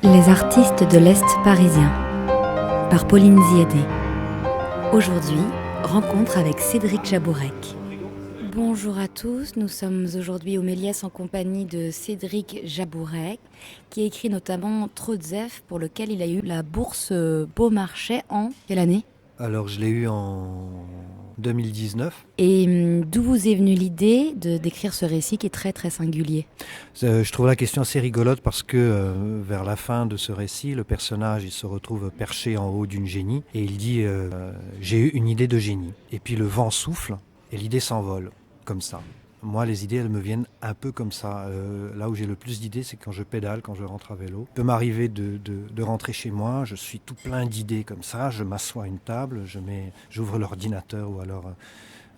Les artistes de l'Est parisien, par Pauline Ziadé. Aujourd'hui, rencontre avec Cédric Jabourek. Bonjour à tous, nous sommes aujourd'hui au Méliès en compagnie de Cédric Jabourek, qui a écrit notamment Trotzef, pour lequel il a eu la bourse Beaumarchais en quelle année ? Alors je l'ai eu en 2019. Et d'où vous est venue l'idée d'écrire ce récit qui est très très singulier ? Je trouve la question assez rigolote parce que vers la fin de ce récit, le personnage il se retrouve perché en haut d'une génie et il dit j'ai eu une idée de génie. Et puis le vent souffle et l'idée s'envole, comme ça. Moi, les idées, elles me viennent un peu comme ça. Là où j'ai le plus d'idées, c'est quand je pédale, quand je rentre à vélo. Il peut m'arriver de rentrer chez moi, je suis tout plein d'idées comme ça, je m'assois à une table, j'ouvre l'ordinateur ou alors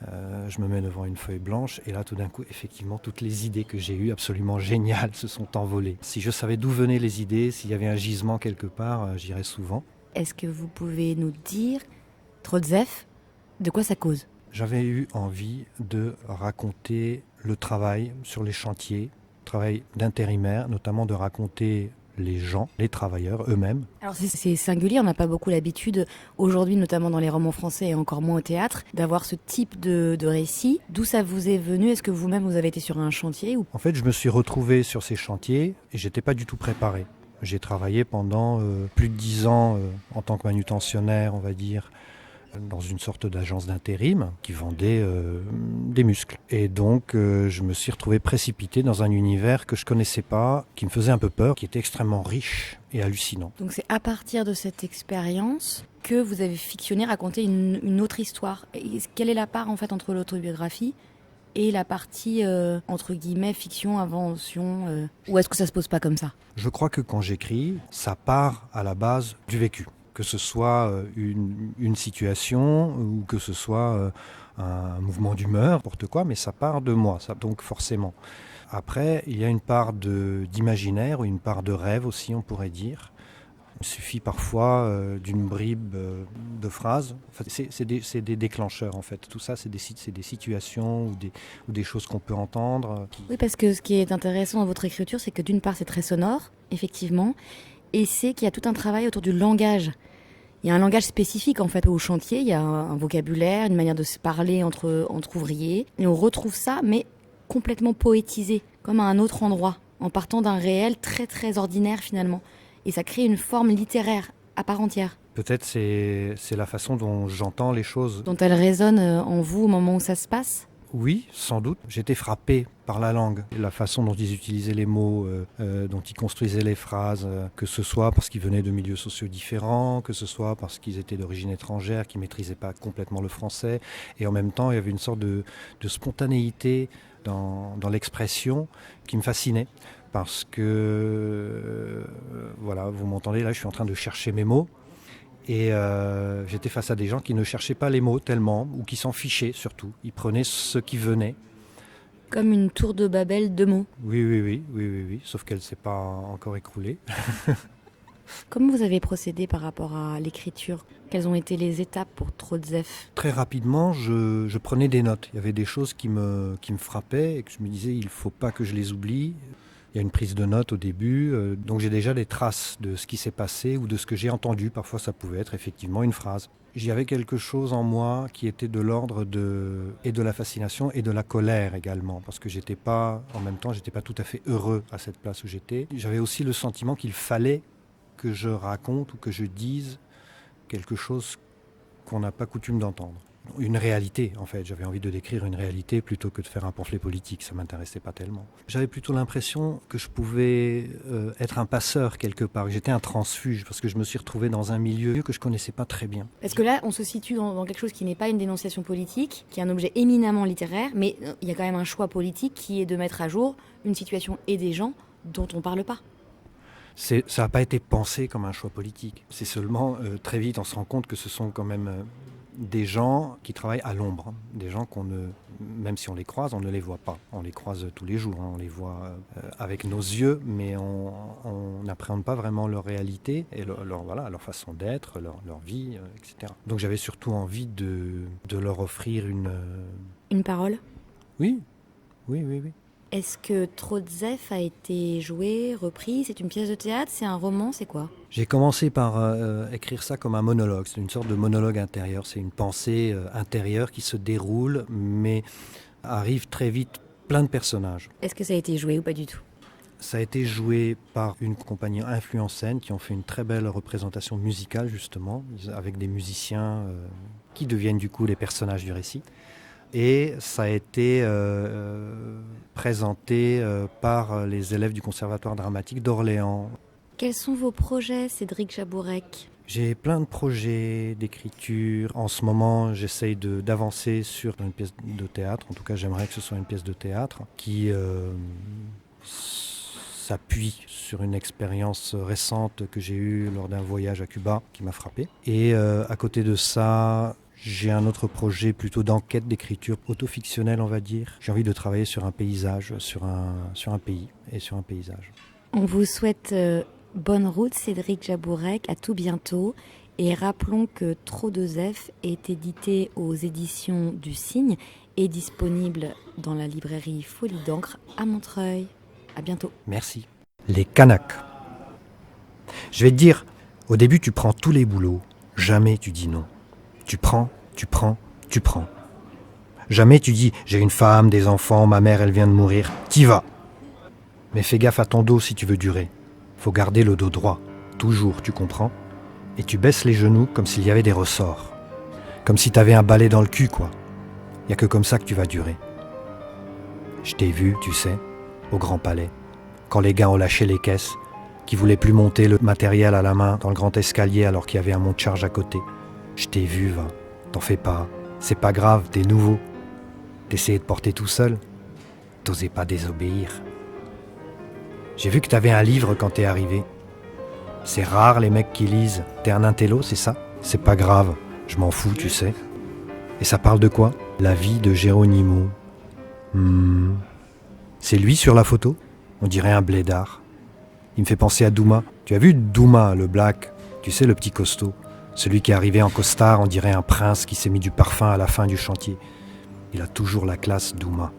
je me mets devant une feuille blanche et là, tout d'un coup, effectivement, toutes les idées que j'ai eues, absolument géniales, se sont envolées. Si je savais d'où venaient les idées, s'il y avait un gisement quelque part, j'irais souvent. Est-ce que vous pouvez nous dire, Trotzef, de quoi ça cause ? J'avais eu envie de raconter le travail sur les chantiers, travail d'intérimaire, notamment de raconter les gens, les travailleurs eux-mêmes. Alors c'est singulier, on n'a pas beaucoup l'habitude, aujourd'hui notamment dans les romans français et encore moins au théâtre, d'avoir ce type de récit. D'où ça vous est venu ? Est-ce que vous-même vous avez été sur un chantier ou... En fait, je me suis retrouvé sur ces chantiers et j'étais pas du tout préparé. J'ai travaillé pendant plus de 10 ans en tant que manutentionnaire, on va dire, dans une sorte d'agence d'intérim qui vendait des muscles. Et donc, je me suis retrouvé précipité dans un univers que je connaissais pas, qui me faisait un peu peur, qui était extrêmement riche et hallucinant. Donc c'est à partir de cette expérience que vous avez fictionné, raconté une autre histoire. Et quelle est la part en fait entre l'autobiographie et la partie, entre guillemets, fiction, invention ou est-ce que ça se pose pas comme ça ? Je crois que quand j'écris, ça part à la base du vécu. Que ce soit une situation ou que ce soit un mouvement d'humeur, n'importe quoi, mais ça part de moi, ça, donc forcément. Après, il y a une part d'imaginaire ou une part de rêve aussi, on pourrait dire. Il suffit parfois d'une bribe de phrases. En fait, c'est des déclencheurs, en fait. Tout ça, c'est des situations ou des choses qu'on peut entendre. Oui, parce que ce qui est intéressant dans votre écriture, c'est que d'une part, c'est très sonore, effectivement, et c'est qu'il y a tout un travail autour du langage. Il y a un langage spécifique en fait au chantier, il y a un vocabulaire, une manière de se parler entre ouvriers, et on retrouve ça, mais complètement poétisé, comme à un autre endroit, en partant d'un réel très très ordinaire finalement. Et ça crée une forme littéraire à part entière. Peut-être c'est la façon dont j'entends les choses. Dont elle résonne en vous au moment où ça se passe ? Oui, sans doute. J'étais frappé par la langue, la façon dont ils utilisaient les mots, dont ils construisaient les phrases, que ce soit parce qu'ils venaient de milieux sociaux différents, que ce soit parce qu'ils étaient d'origine étrangère, qu'ils ne maîtrisaient pas complètement le français. Et en même temps, il y avait une sorte de spontanéité dans l'expression qui me fascinait. Parce que, voilà, vous m'entendez, là je suis en train de chercher mes mots. Et j'étais face à des gens qui ne cherchaient pas les mots tellement, ou qui s'en fichaient surtout. Ils prenaient ce qui venait. Comme une tour de Babel de mots. Oui. Sauf qu'elle ne s'est pas encore écroulée. Comment vous avez procédé par rapport à l'écriture ? Quelles ont été les étapes pour Trotzef ? Très rapidement, je prenais des notes. Il y avait des choses qui me frappaient et que je me disais, il ne faut pas que je les oublie. Il y a une prise de notes au début, donc j'ai déjà des traces de ce qui s'est passé ou de ce que j'ai entendu. Parfois, ça pouvait être effectivement une phrase. J'y avais quelque chose en moi qui était de l'ordre de la fascination et de la colère également, parce que en même temps, j'étais pas tout à fait heureux à cette place où j'étais. J'avais aussi le sentiment qu'il fallait que je raconte ou que je dise quelque chose qu'on n'a pas coutume d'entendre. Une réalité, en fait. J'avais envie de décrire une réalité plutôt que de faire un pamphlet politique. Ça ne m'intéressait pas tellement. J'avais plutôt l'impression que je pouvais être un passeur quelque part. J'étais un transfuge parce que je me suis retrouvé dans un milieu que je ne connaissais pas très bien. Parce que là, on se situe dans quelque chose qui n'est pas une dénonciation politique, qui est un objet éminemment littéraire, mais il y a quand même un choix politique qui est de mettre à jour une situation et des gens dont on ne parle pas. Ça n'a pas été pensé comme un choix politique. C'est seulement, très vite, on se rend compte que ce sont quand même des gens qui travaillent à l'ombre. Des gens même si on les croise, on ne les voit pas. On les croise tous les jours, on les voit avec nos yeux, mais on n'appréhende pas vraiment leur réalité et leur façon d'être, leur vie, etc. Donc j'avais surtout envie de leur offrir une parole ? Oui. Est-ce que Trotzef a été joué, repris? C'est une pièce de théâtre? C'est un roman? C'est quoi? J'ai commencé par écrire ça comme un monologue. C'est une sorte de monologue intérieur. C'est une pensée intérieure qui se déroule, mais arrive très vite plein de personnages. Est-ce que ça a été joué ou pas du tout? Ça a été joué par une compagnie Influence Scène qui ont fait une très belle représentation musicale justement, avec des musiciens qui deviennent du coup les personnages du récit. Et ça a été présenté par les élèves du Conservatoire dramatique d'Orléans. Quels sont vos projets, Cédric Jabourek? J'ai plein de projets d'écriture. En ce moment, j'essaye d'avancer sur une pièce de théâtre. En tout cas, j'aimerais que ce soit une pièce de théâtre qui s'appuie sur une expérience récente que j'ai eue lors d'un voyage à Cuba qui m'a frappé. Et à côté de ça, j'ai un autre projet plutôt d'enquête, d'écriture autofictionnelle, on va dire. J'ai envie de travailler sur un paysage, sur un pays et sur un paysage. On vous souhaite bonne route, Cédric Jabourek, à tout bientôt. Et rappelons que Trotzef est édité aux éditions du Cygne et disponible dans la librairie Folie d'encre à Montreuil. À bientôt. Merci. Les Kanaks. Je vais te dire, au début tu prends tous les boulots, jamais tu dis non. Tu prends. Jamais tu dis j'ai une femme, des enfants, ma mère elle vient de mourir. T'y vas. Mais fais gaffe à ton dos si tu veux durer. Faut garder le dos droit, toujours, tu comprends? Et tu baisses les genoux comme s'il y avait des ressorts. Comme si t'avais un balai dans le cul, quoi. Y a que comme ça que tu vas durer. Je t'ai vu, tu sais, au Grand Palais, quand les gars ont lâché les caisses, qui voulaient plus monter le matériel à la main dans le grand escalier alors qu'il y avait un monte-charge à côté. Je t'ai vu, va. T'en fais pas. C'est pas grave, t'es nouveau. T'essayais de porter tout seul. T'osais pas désobéir. J'ai vu que t'avais un livre quand t'es arrivé. C'est rare les mecs qui lisent. T'es un intello, c'est ça? C'est pas grave, je m'en fous, tu sais. Et ça parle de quoi? La vie de Geronimo. C'est lui sur la photo? On dirait un blédard. Il me fait penser à Douma. Tu as vu Douma, le black? Tu sais, le petit costaud. Celui qui est arrivé en costard, on dirait un prince qui s'est mis du parfum à la fin du chantier. Il a toujours la classe, Douma.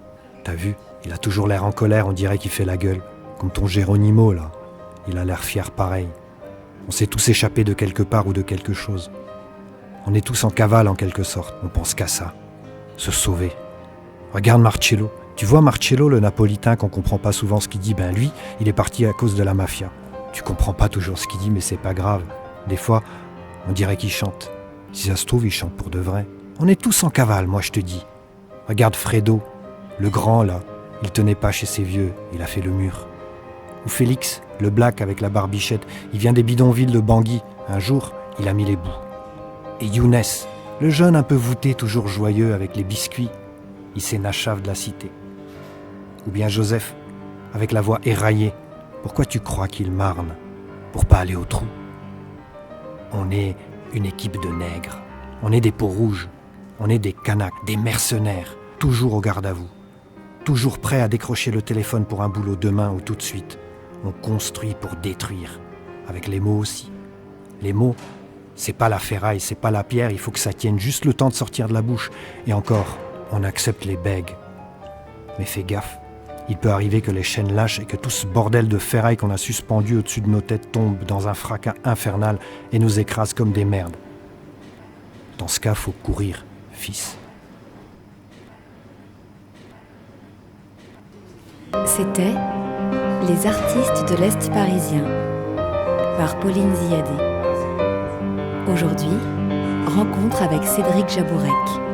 T'as vu? Il a toujours l'air en colère, on dirait qu'il fait la gueule. Comme ton Geronimo, là. Il a l'air fier pareil. On s'est tous échappés de quelque part ou de quelque chose. On est tous en cavale en quelque sorte. On pense qu'à ça. Se sauver. Regarde Marcello. Tu vois Marcello, le napolitain qu'on comprend pas souvent ce qu'il dit? Ben lui, il est parti à cause de la mafia. Tu comprends pas toujours ce qu'il dit, mais c'est pas grave. Des fois, on dirait qu'il chante. Si ça se trouve, il chante pour de vrai. On est tous en cavale, moi je te dis. Regarde Fredo, le grand là. Il tenait pas chez ses vieux, il a fait le mur. Ou Félix, le black avec la barbichette, il vient des bidonvilles de Bangui. Un jour, il a mis les bouts. Et Younes, le jeune un peu voûté, toujours joyeux avec les biscuits, il s'est nachave de la cité. Ou bien Joseph, avec la voix éraillée. Pourquoi tu crois qu'il marne? Pour pas aller au trou. On est une équipe de nègres. On est des peaux rouges. On est des Kanaks, des mercenaires, toujours au garde à vous. Toujours prêts à décrocher le téléphone pour un boulot demain ou tout de suite. On construit pour détruire. Avec les mots aussi. Les mots, c'est pas la ferraille, c'est pas la pierre, il faut que ça tienne juste le temps de sortir de la bouche. Et encore, on accepte les bègues. Mais fais gaffe, il peut arriver que les chaînes lâchent et que tout ce bordel de ferraille qu'on a suspendu au-dessus de nos têtes tombe dans un fracas infernal et nous écrase comme des merdes. Dans ce cas, faut courir, fils. C'était Les artistes de l'Est parisien par Pauline Ziadé. Aujourd'hui, rencontre avec Cédric Jabourek.